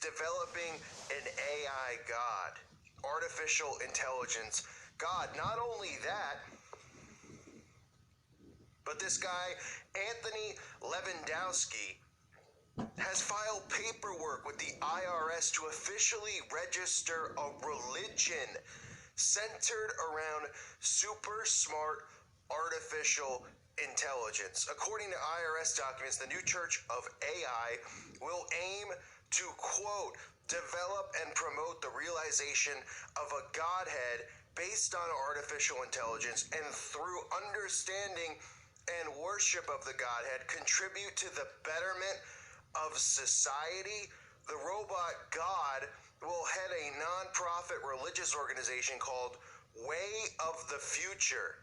developing an AI God, artificial intelligence God. Not only that, but this guy, Anthony Lewandowski, has filed paperwork with the IRS to officially register a religion centered around super smart artificial intelligence. According to IRS documents, the new Church of AI will aim to, quote, develop and promote the realization of a Godhead based on artificial intelligence, and through understanding and worship of the Godhead, contribute to the betterment of society. The robot God will head a non-profit religious organization called Way of the Future.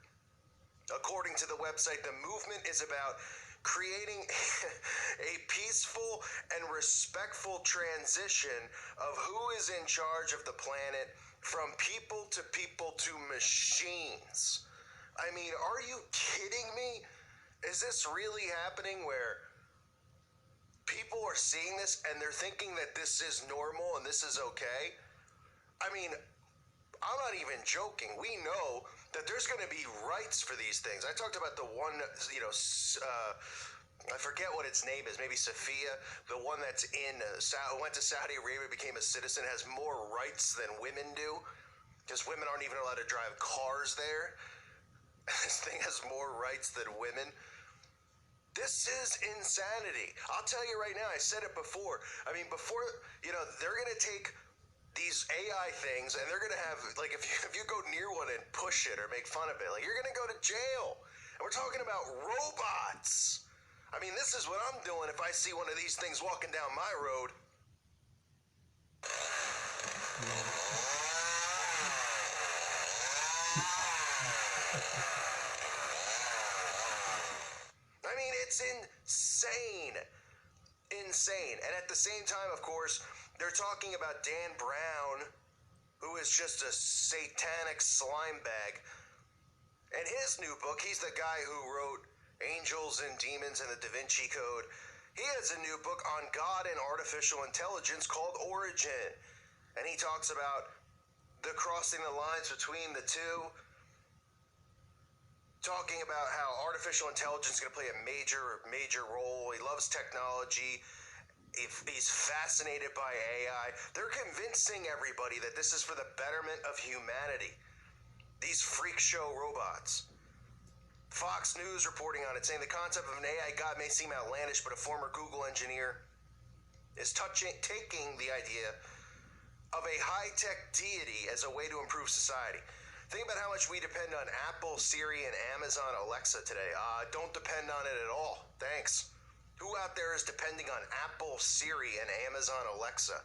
According to the website, the movement is about creating a peaceful and respectful transition of who is in charge of the planet from people to machines. I mean, are you kidding me? Is this really happening where people are seeing this and they're thinking that this is normal and this is okay? I mean, I'm not even joking. We know that there's going to be rights for these things. I talked about the one, I forget what its name is, maybe Sophia, the one that's went to Saudi Arabia, became a citizen, has more rights than women do, because women aren't even allowed to drive cars there. This thing has more rights than women. This is insanity. I'll tell you right now, I said it before. I mean, they're going to take these AI things and they're going to have, like, if you go near one and push it or make fun of it, like, you're going to go to jail. And we're talking about robots. I mean, this is what I'm doing if I see one of these things walking down my road. I mean, it's insane. And at the same time, of course, they're talking about Dan Brown, who is just a satanic slime bag. And his new book, he's the guy who wrote Angels and Demons and the Da Vinci Code. He has a new book on God and artificial intelligence called Origin. And he talks about the crossing the lines between the two, talking about how artificial intelligence is going to play a major role. He loves technology. He's fascinated by AI. They're convincing everybody that this is for the betterment of humanity. These freak show robots. Fox News reporting on it, saying the concept of an AI God may seem outlandish, but a former Google engineer is taking the idea of a high-tech deity as a way to improve society. Think about how much we depend on Apple, Siri, and Amazon Alexa today. Don't depend on it at all. Thanks. Who out there is depending on Apple, Siri, and Amazon Alexa?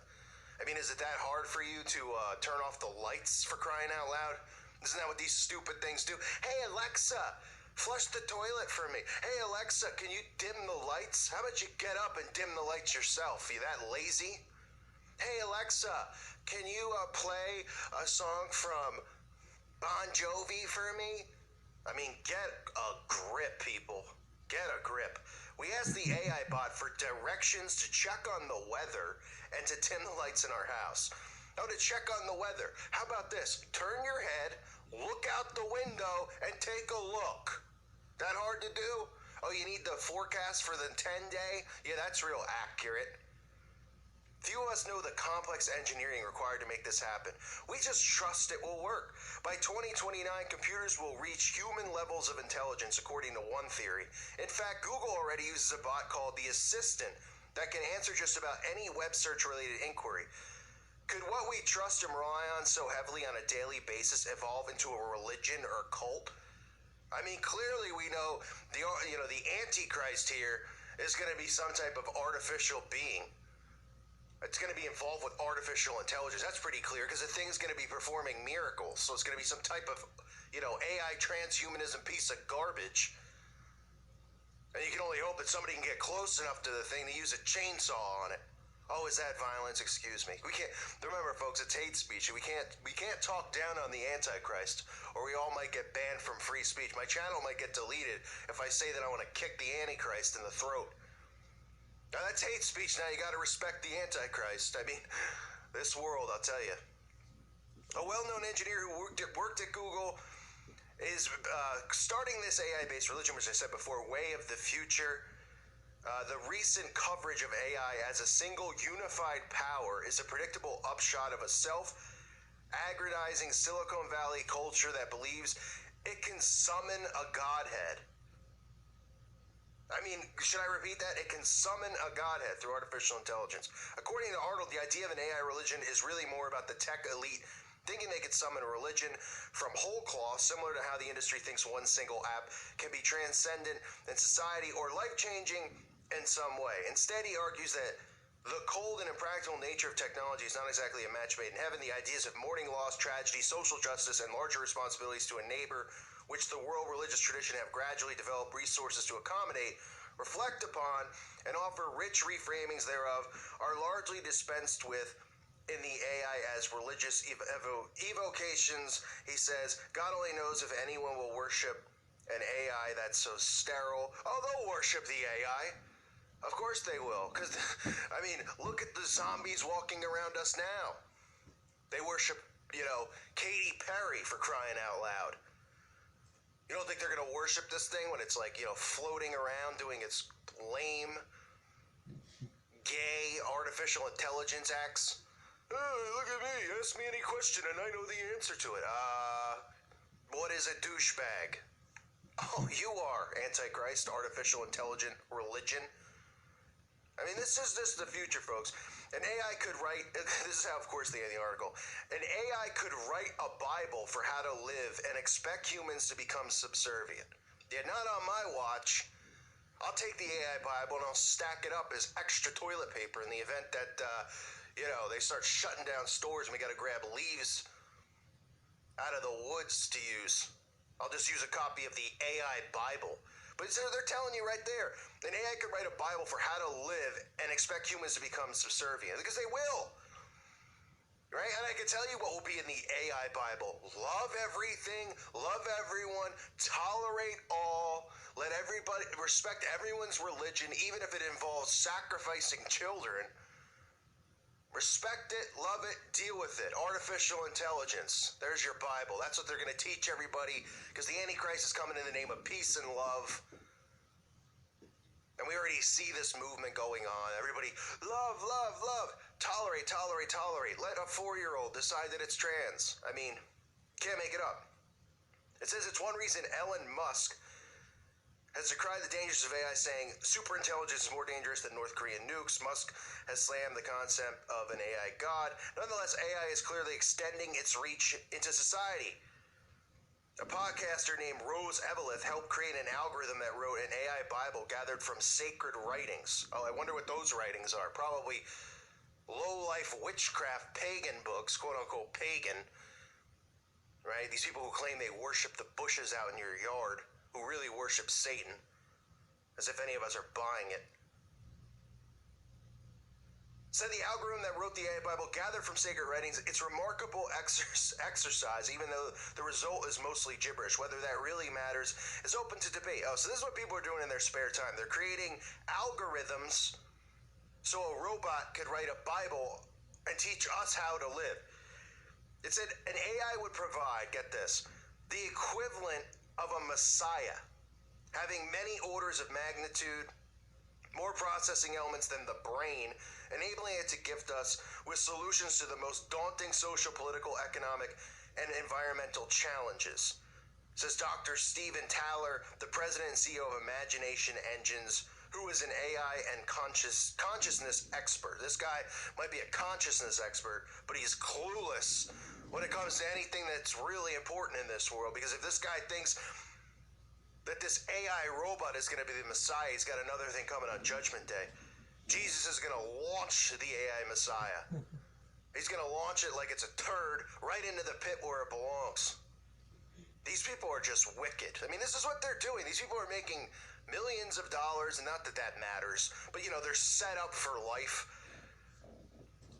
I mean, is it that hard for you to turn off the lights, for crying out loud? Isn't that what these stupid things do? Hey, Alexa, flush the toilet for me. Hey, Alexa, can you dim the lights? How about you get up and dim the lights yourself? You that lazy? Hey, Alexa, can you play a song from Bon Jovi for me? I mean, get a grip, people. Get a grip. We asked the AI bot for directions to check on the weather and to dim the lights in our house. Oh, to check on the weather. How about this? Turn your head, look out the window, and take a look. That hard to do? Oh, you need the forecast for the 10-day? Yeah, that's real accurate. Few of us know the complex engineering required to make this happen. We just trust it will work. By 2029, computers will reach human levels of intelligence, according to one theory. In fact, Google already uses a bot called the Assistant that can answer just about any web search-related inquiry. Could what we trust and rely on so heavily on a daily basis evolve into a religion or cult? I mean, clearly we know the Antichrist here is going to be some type of artificial being. It's going to be involved with artificial intelligence. That's pretty clear, because the thing's going to be performing miracles. So it's going to be some type of, AI transhumanism piece of garbage. And you can only hope that somebody can get close enough to the thing to use a chainsaw on it. Oh, is that violence? Excuse me. We can't. Remember, folks, it's hate speech. We can't talk down on the Antichrist, or we all might get banned from free speech. My channel might get deleted if I say that I want to kick the Antichrist in the throat. Now, that's hate speech. Now, you got to respect the Antichrist. I mean, this world, I'll tell you. A well-known engineer who worked at Google is starting this AI-based religion, which I said before, Way of the Future. The recent coverage of AI as a single unified power is a predictable upshot of a self-aggrandizing Silicon Valley culture that believes it can summon a godhead. I mean, should I repeat that? It can summon a godhead through artificial intelligence. According to Arnold, the idea of an AI religion is really more about the tech elite thinking they could summon a religion from whole cloth, similar to how the industry thinks one single app can be transcendent in society or life-changing in some way. Instead, he argues that the cold and impractical nature of technology is not exactly a match made in heaven. The ideas of mourning loss, tragedy, social justice, and larger responsibilities to a neighbor, which the world religious tradition have gradually developed resources to accommodate, reflect upon, and offer rich reframings thereof, are largely dispensed with in the AI as religious evocations. He says, God only knows if anyone will worship an AI that's so sterile. Oh, they'll worship the AI. Of course they will, because, I mean, look at the zombies walking around us now. They worship, Katy Perry, for crying out loud. You don't think they're going to worship this thing when it's like, floating around doing its lame, gay, artificial intelligence acts? Hey, look at me, ask me any question and I know the answer to it. What is a douchebag? Oh, you are, Antichrist, artificial intelligent religion. I mean, this is the future, folks. An AI could write, this is how, of course, they end the article. An AI could write a Bible for how to live and expect humans to become subservient. Yeah, not on my watch. I'll take the AI Bible and I'll stack it up as extra toilet paper in the event that, they start shutting down stores and we got to grab leaves out of the woods to use. I'll just use a copy of the AI Bible. But they're telling you right there, an AI could write a Bible for how to live and expect humans to become subservient, because they will. Right? And I can tell you what will be in the AI Bible. Love everything, love everyone, tolerate all, let everybody, respect everyone's religion, even if it involves sacrificing children. Respect it, love it, deal with it. Artificial intelligence. There's your Bible. That's what they're going to teach everybody, because the Antichrist is coming in the name of peace and love. And we already see this movement going on. Everybody, love, love, love. Tolerate, tolerate, tolerate. Let a 4-year-old decide that it's trans. I mean, can't make it up. It says it's one reason Elon Musk has decried the dangers of AI, saying superintelligence is more dangerous than North Korean nukes. Musk has slammed the concept of an AI god. Nonetheless, AI is clearly extending its reach into society. A podcaster named Rose Eveleth helped create an algorithm that wrote an AI Bible gathered from sacred writings. Oh, I wonder what those writings are. Probably low-life witchcraft pagan books, quote-unquote pagan. Right? These people who claim they worship the bushes out in your yard, who really worship Satan, as if any of us are buying it. Said the algorithm that wrote the AI Bible gathered from sacred writings, it's remarkable exercise, even though the result is mostly gibberish. Whether that really matters is open to debate. Oh, so this is what people are doing in their spare time. They're creating algorithms so a robot could write a Bible and teach us how to live. It said an AI would provide, get this, the equivalent of a Messiah, having many orders of magnitude, more processing elements than the brain, enabling it to gift us with solutions to the most daunting social, political, economic, and environmental challenges. Says Dr. Stephen Thaler, the president and CEO of Imagination Engines, who is an AI and consciousness expert. This guy might be a consciousness expert, but he's clueless when it comes to anything that's really important in this world, because if this guy thinks that this AI robot is going to be the Messiah, he's got another thing coming on Judgment Day. Jesus is going to launch the AI Messiah. He's going to launch it like it's a turd right into the pit where it belongs. These people are just wicked. I mean, this is what they're doing. These people are making millions of dollars, and not that that matters, but, they're set up for life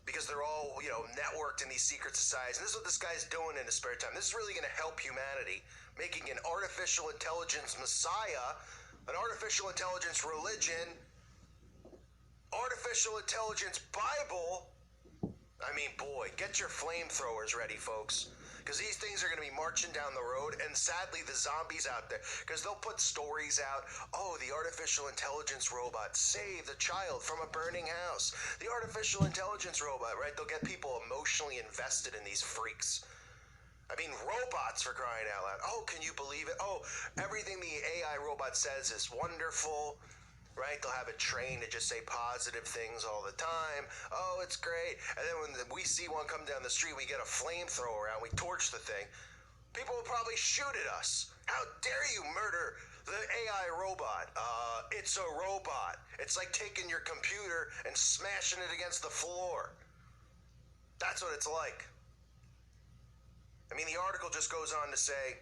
because they're all, networked in these secret societies. And this is what this guy's doing in his spare time. This is really going to help humanity, making an artificial intelligence Messiah, an artificial intelligence religion, artificial intelligence Bible. I mean, boy, get your flamethrowers ready, folks. Because these things are going to be marching down the road, and sadly, the zombies out there, because they'll put stories out. Oh, the artificial intelligence robot saved a child from a burning house. The artificial intelligence robot, right? They'll get people emotionally invested in these freaks. I mean, robots, for crying out loud. Oh, can you believe it? Oh, everything the AI robot says is wonderful. Right? They'll have it trained to just say positive things all the time. Oh, it's great. And then when we see one come down the street, we get a flamethrower out, we torch the thing. People will probably shoot at us. How dare you murder the AI robot? It's a robot. It's like taking your computer and smashing it against the floor. That's what it's like. I mean, the article just goes on to say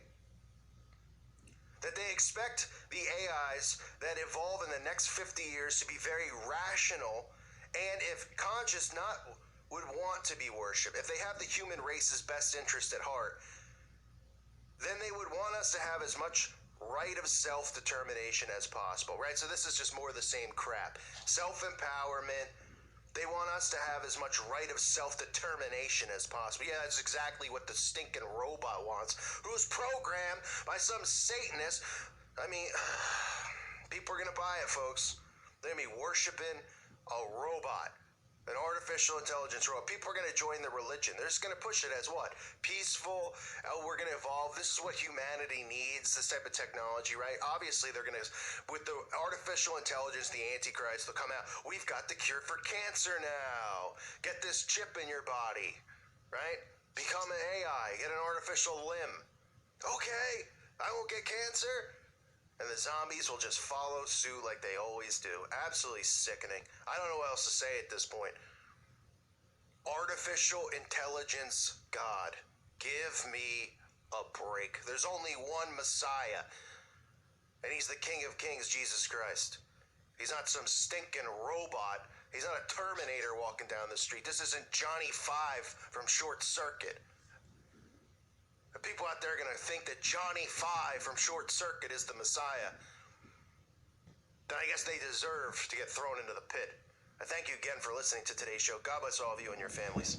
that they expect the AIs that evolve in the next 50 years to be very rational, and if conscious, not would want to be worshipped. If they have the human race's best interest at heart, then they would want us to have as much right of self-determination as possible, right? So this is just more of the same crap. Self-empowerment. They want us to have as much right of self-determination as possible. Yeah, that's exactly what the stinking robot wants, who's programmed by some Satanist. I mean, people are going to buy it, folks. They're going to be worshiping a robot, an artificial intelligence robot. People are going to join the religion. They're just going to push it as what? Peaceful. We're going to evolve. This is what humanity needs, this type of technology, right? Obviously, they're going to, with the artificial intelligence, the Antichrist, they'll come out. We've got the cure for cancer now. Get this chip in your body, right? Become an AI. Get an artificial limb. Okay, I won't get cancer. And the zombies will just follow suit like they always do. Absolutely sickening. I don't know what else to say at this point. Artificial intelligence God. Give me a break. There's only one Messiah. And he's the King of Kings, Jesus Christ. He's not some stinking robot. He's not a Terminator walking down the street. This isn't Johnny Five from Short Circuit. The people out there are going to think that Johnny Five from Short Circuit is the Messiah. Then I guess they deserve to get thrown into the pit. I thank you again for listening to today's show. God bless all of you and your families.